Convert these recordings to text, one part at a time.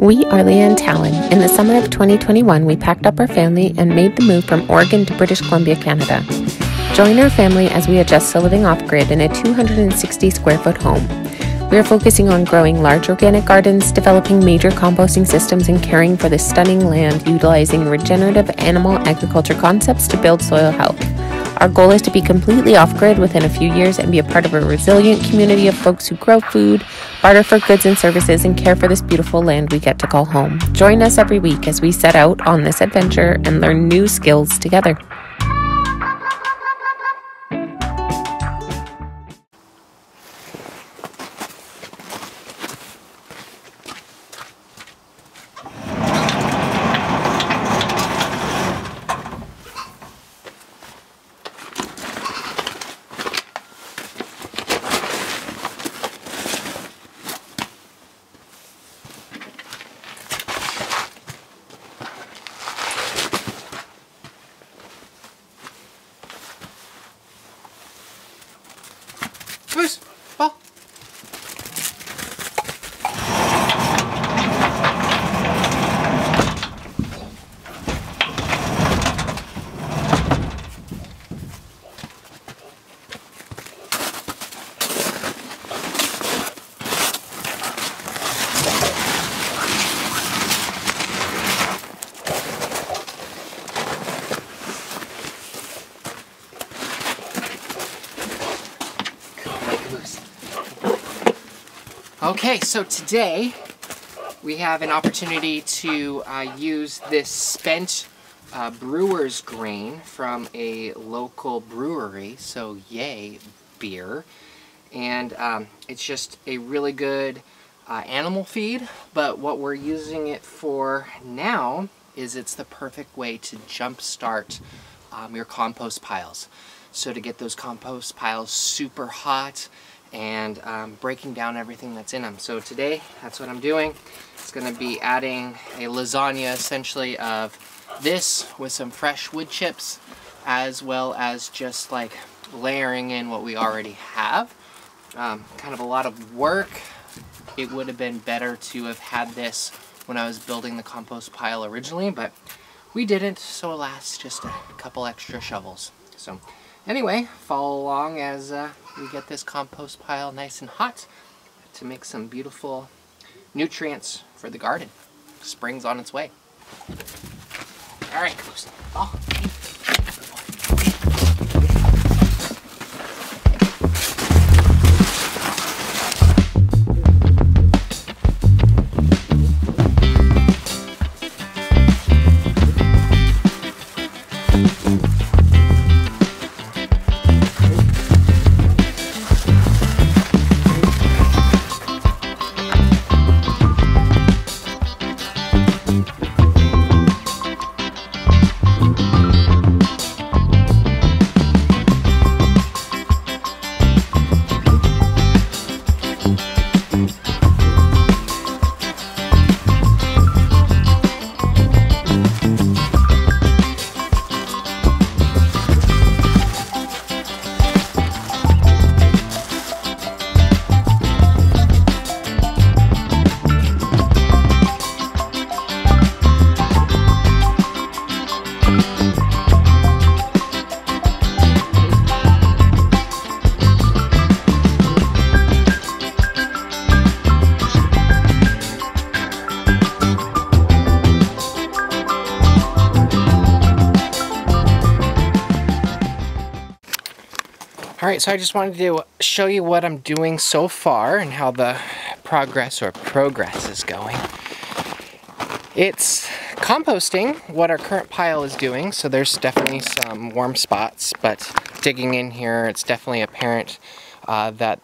We are Leah and Talon. In the summer of 2021, we packed up our family and made the move from Oregon to British Columbia, Canada. Join our family as we adjust to living off-grid in a 260 square foot home. We are focusing on growing large organic gardens, developing major composting systems, and caring for this stunning land, utilizing regenerative animal agriculture concepts to build soil health. Our goal is to be completely off-grid within a few years and be a part of a resilient community of folks who grow food, barter for goods and services, and care for this beautiful land we get to call home. Join us every week as we set out on this adventure and learn new skills together. Goose, ball. Okay, so today we have an opportunity to use this spent brewer's grain from a local brewery, so yay, beer. And it's just a really good animal feed, but what we're using it for now is it's the perfect way to jumpstart your compost piles. So to get those compost piles super hot and breaking down everything that's in them. So today, that's what I'm doing. It's going to be adding a lasagna, essentially, of this with some fresh wood chips, as well as just like layering in what we already have. Kind of a lot of work. It would have been better to have had this when I was building the compost pile originally, but we didn't, so alas, just a couple extra shovels. So anyway, follow along as we get this compost pile nice and hot to make some beautiful nutrients for the garden. Spring's on its way. All right, close. Oh. Alright, so I just wanted to show you what I'm doing so far and how the progress is going. It's composting what our current pile is doing, so there's definitely some warm spots, but digging in here, it's definitely apparent that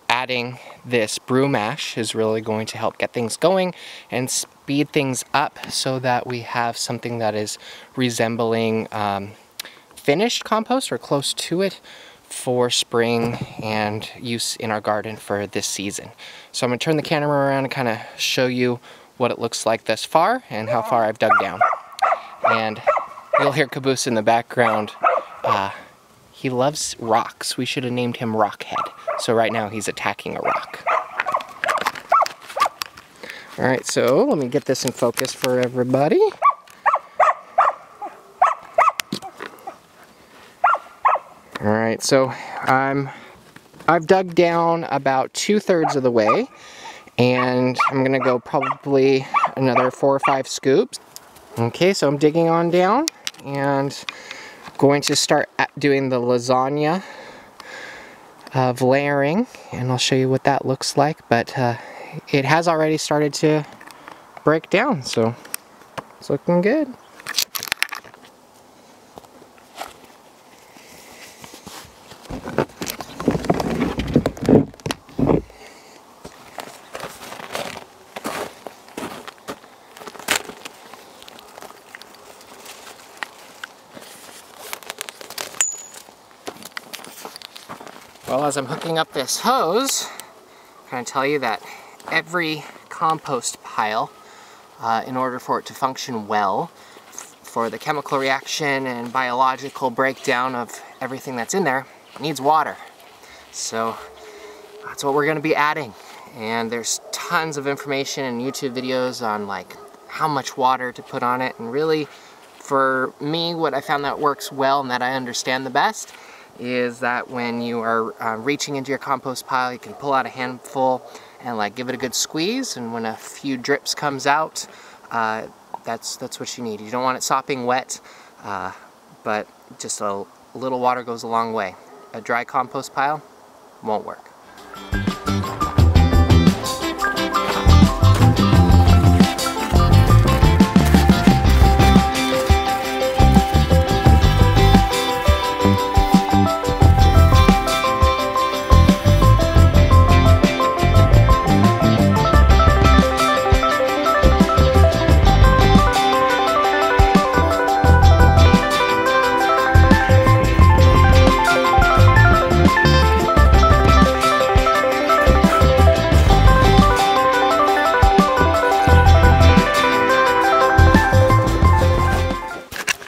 adding this brew mash is really going to help get things going and speed things up so that we have something that is resembling finished compost or close to it for spring and use in our garden for this season. So I'm going to turn the camera around and kind of show you what it looks like thus far and how far I've dug down. And you'll hear Caboose in the background. He loves rocks. We should have named him Rockhead. So right now he's attacking a rock. All right, so let me get this in focus for everybody. All right, so I've dug down about 2/3 of the way, and I'm gonna go probably another 4 or 5 scoops. Okay, so I'm digging on down and going to start doing the lasagna of layering, and I'll show you what that looks like, but it has already started to break down, so it's looking good. Well, as I'm hooking up this hose, I'm going to tell you that every compost pile, in order for it to function well, for the chemical reaction and biological breakdown of everything that's in there, needs water. So that's what we're going to be adding. And there's tons of information and YouTube videos on like how much water to put on it. And really, for me, what I found that works well and that I understand the best is that when you are reaching into your compost pile, you can pull out a handful and like give it a good squeeze, and when a few drips comes out, that's what you need. You don't want it sopping wet, but just a little water goes a long way. A dry compost pile won't work.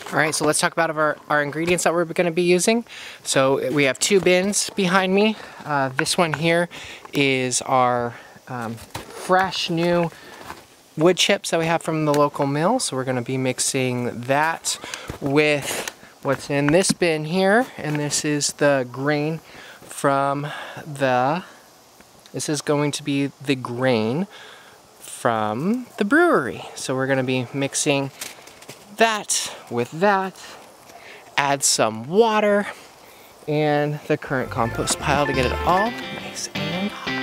Alright, so let's talk about our ingredients that we're going to be using. So we have 2 bins behind me. This one here is our fresh new wood chips that we have from the local mill. So we're going to be mixing that with what's in this bin here. And this is the grain from this is going to be the grain from the brewery. So we're going to be mixing that with that, add some water and the current compost pile to get it all nice and hot.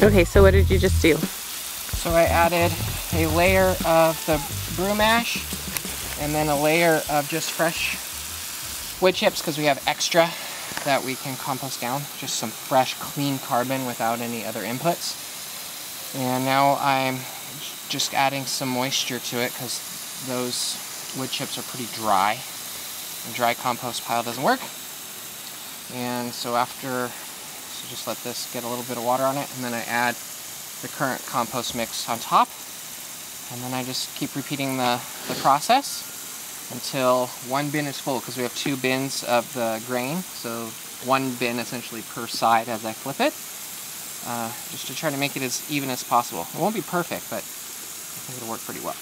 Okay, so what did you just do? So I added a layer of the brew mash and then a layer of just fresh wood chips because we have extra that we can compost down. Just some fresh, clean carbon without any other inputs. And now I'm just adding some moisture to it because those wood chips are pretty dry. A dry compost pile doesn't work. And so just let this get a little bit of water on it, and then I add the current compost mix on top, and then I just keep repeating the process until one bin is full, because we have 2 bins of the grain, so 1 bin essentially per side as I flip it, just to try to make it as even as possible. It won't be perfect, but I think it'll work pretty well.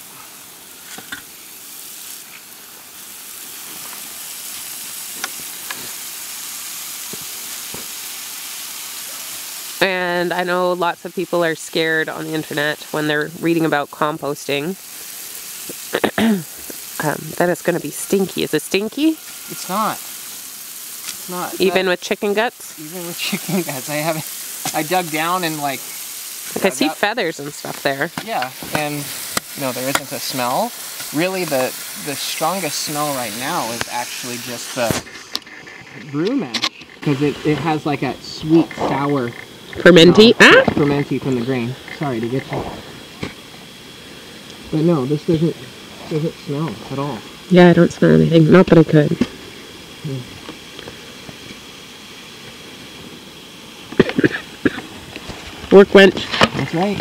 And I know lots of people are scared on the internet when they're reading about composting that it's going to be stinky. Is it stinky? It's not. It's not. Even with chicken guts? Even with chicken guts. I dug down and like Like I see feathers and stuff there. Yeah, and no, there isn't a smell. Really, the strongest smell right now is actually just the brew mash, because it has like a sweet, sour fermenty. Fermenty from the grain. Sorry to get you. But no, this doesn't smell at all. Yeah, I don't smell anything. Not that I could. Work wench. That's right.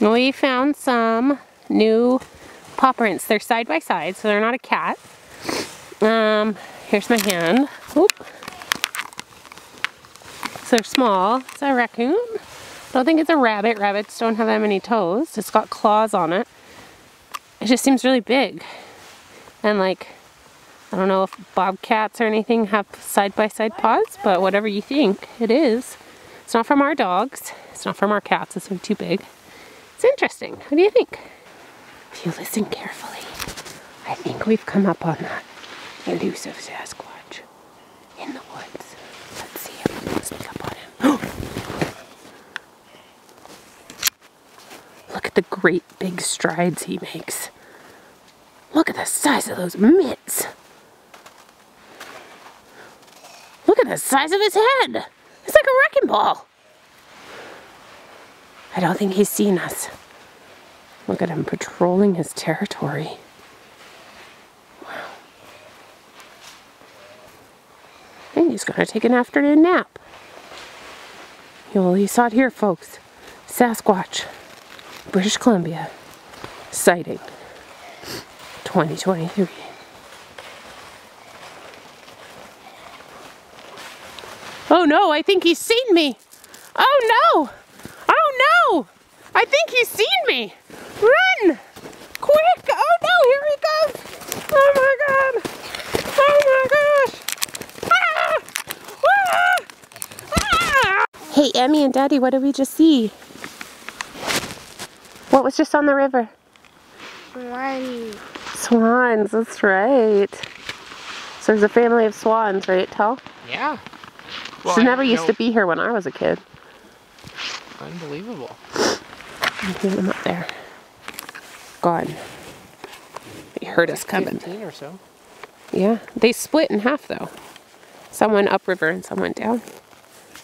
We found some new paw prints. They're side by side, so they're not a cat. Here's my hand. Oop. So they're small. It's a raccoon. I don't think it's a rabbit. Rabbits don't have that many toes. It's got claws on it. It just seems really big. And like, I don't know if bobcats or anything have side by side paws, but whatever you think, it is. It's not from our dogs. It's not from our cats. It's too big. It's interesting. What do you think? If you listen carefully, I think we've come up on that elusive Sasquatch in the woods. Let's see if we can sneak up on him. Look at the great big strides he makes. Look at the size of those mitts. Look at the size of his head. It's like a wrecking ball. I don't think he's seen us. Look at him patrolling his territory. Wow. I think he's gonna take an afternoon nap. Well, you saw it here, folks. Sasquatch, British Columbia, sighting, 2023. Oh no, I think he's seen me. Oh no! Oh no! I think he's seen me! Run! Quick! Oh no, here he goes! Oh my god! Oh my gosh! Ah! Ah! Ah! Hey, Emmy and Daddy, what did we just see? What was just on the river? Swans. Swans, that's right. So there's a family of swans, right, Tal? Yeah. Well, She never used to be here when I was a kid. Unbelievable. I hear them up there. Gone. They heard us coming. 15 or so. Yeah, they split in half though. Some went upriver and some went down.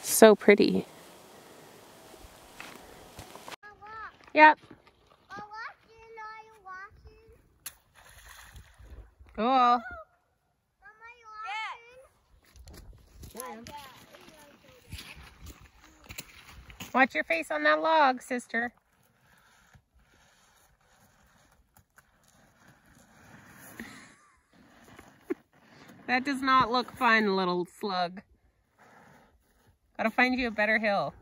So pretty. Yep. Cool. Watch your face on that log, sister. That does not look fun, little slug. Gotta find you a better hill.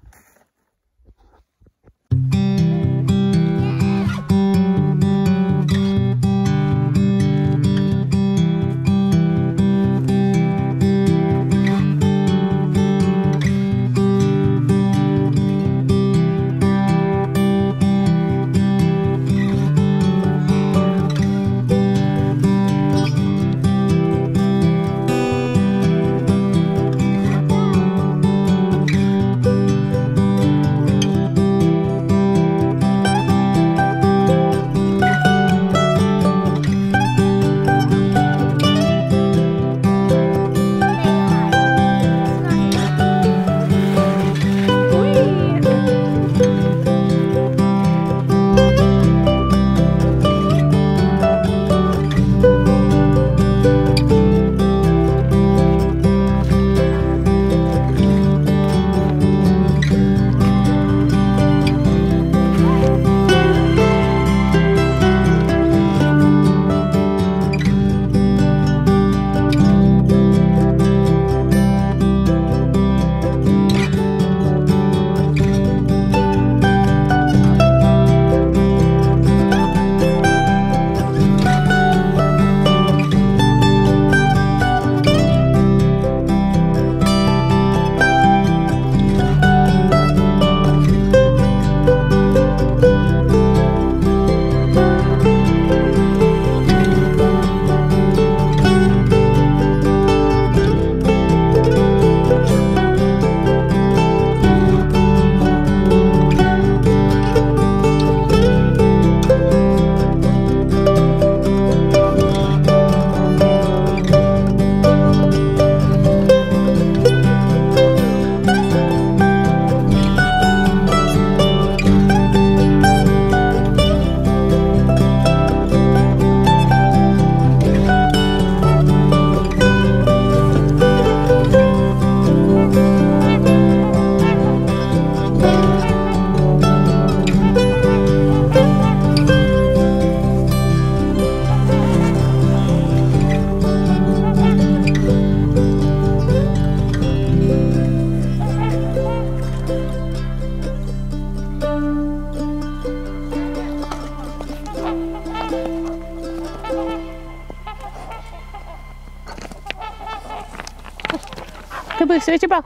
Caboose, where's your ball?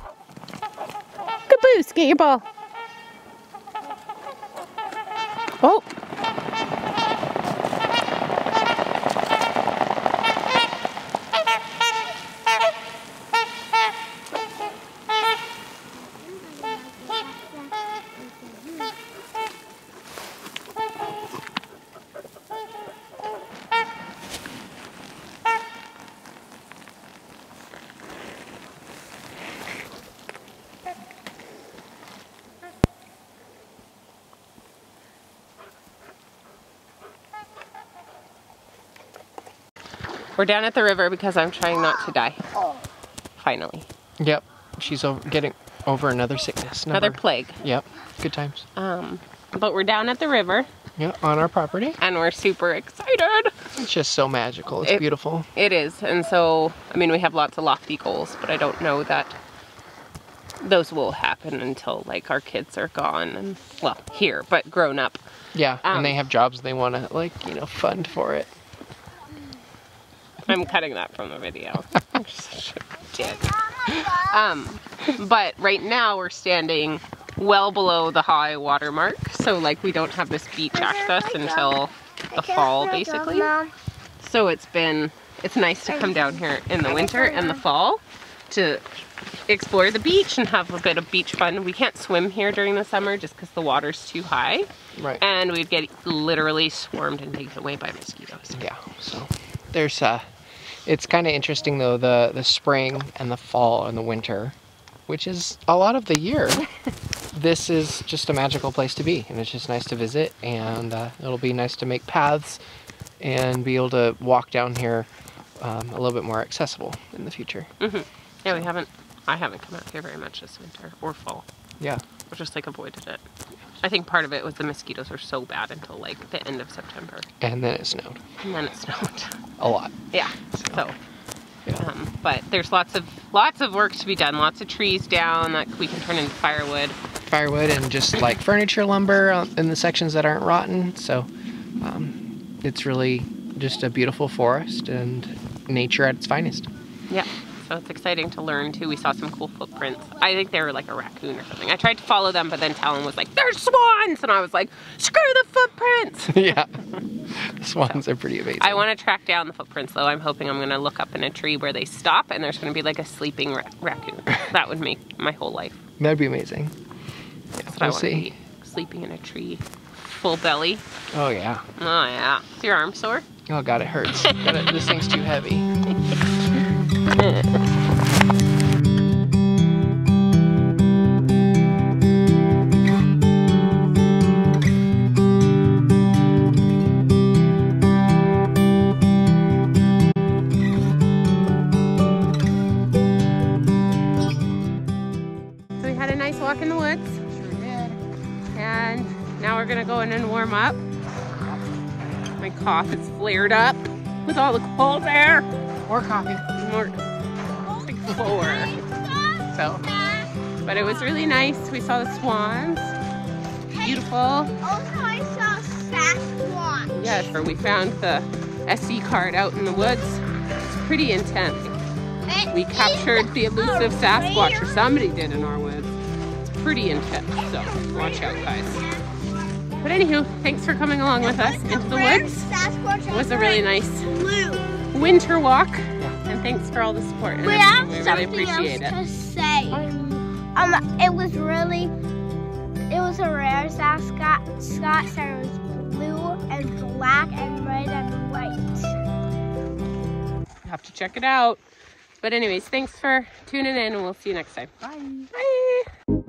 Caboose, get your ball. Oh. We're down at the river because I'm trying not to die. Finally. Yep. She's getting over another sickness. Another plague. Yep. Good times. But we're down at the river. Yeah, on our property. And we're super excited. It's just so magical. It's beautiful. It is. And so, I mean, we have lots of lofty goals, but I don't know that those will happen until like our kids are gone and, well, here, but grown up. Yeah, and they have jobs they want to, like, you know, fund for it. I'm cutting that from the video. I'm such a dick. But right now we're standing well below the high water mark, so like we don't have this beach access until the fall basically. So it's nice to come down here in the winter and the fall to explore the beach and have a bit of beach fun. We can't swim here during the summer just because the water's too high. Right. And we'd get literally swarmed and taken away by mosquitoes. Yeah, so there's it's kind of interesting though, the spring and the fall and the winter, which is a lot of the year. This is just a magical place to be, and it's just nice to visit, and it'll be nice to make paths and be able to walk down here a little bit more accessible in the future. Mm-hmm. Yeah, I haven't come out here very much this winter or fall. Yeah. I just like avoided it. I think part of it was the mosquitoes were so bad until like the end of September. And then it snowed. And then it snowed. A lot. Yeah. So yeah. But there's lots of work to be done. Lots of trees down that we can turn into firewood. Firewood and just like furniture lumber in the sections that aren't rotten. So it's really just a beautiful forest and nature at its finest. Yeah. So it's exciting to learn too. We saw some cool footprints. I think they were like a raccoon or something. I tried to follow them, but then Talon was like, "There's swans!" And I was like, "Screw the footprints!" Yeah, the swans are pretty amazing. I want to track down the footprints though. I'm hoping I'm going to look up in a tree where they stop and there's going to be like a sleeping raccoon. That would make my whole life. That'd be amazing. Yeah, we'll see. Sleeping in a tree, full belly. Oh yeah. Oh yeah. Is your arm sore? Oh god, it hurts. This thing's too heavy. So we had a nice walk in the woods. Sure did. And now we're gonna go in and warm up. My cough is flared up with all the cold air. More coffee. More. Like 4. So, but it was really nice. We saw the swans. Beautiful. Also, I saw Sasquatch. Yes, or we found the SD card out in the woods. It's pretty intense. We captured the elusive Sasquatch, or somebody did in our woods. It's pretty intense, so watch out, guys. But anywho, thanks for coming along with us into the woods. It was a really nice winter walk, and thanks for all the support. And We have we really something appreciate else it. to say. It was a rare Sasquatch, so it was blue and black and red and white. You have to check it out. But anyways, thanks for tuning in, and we'll see you next time. Bye. Bye.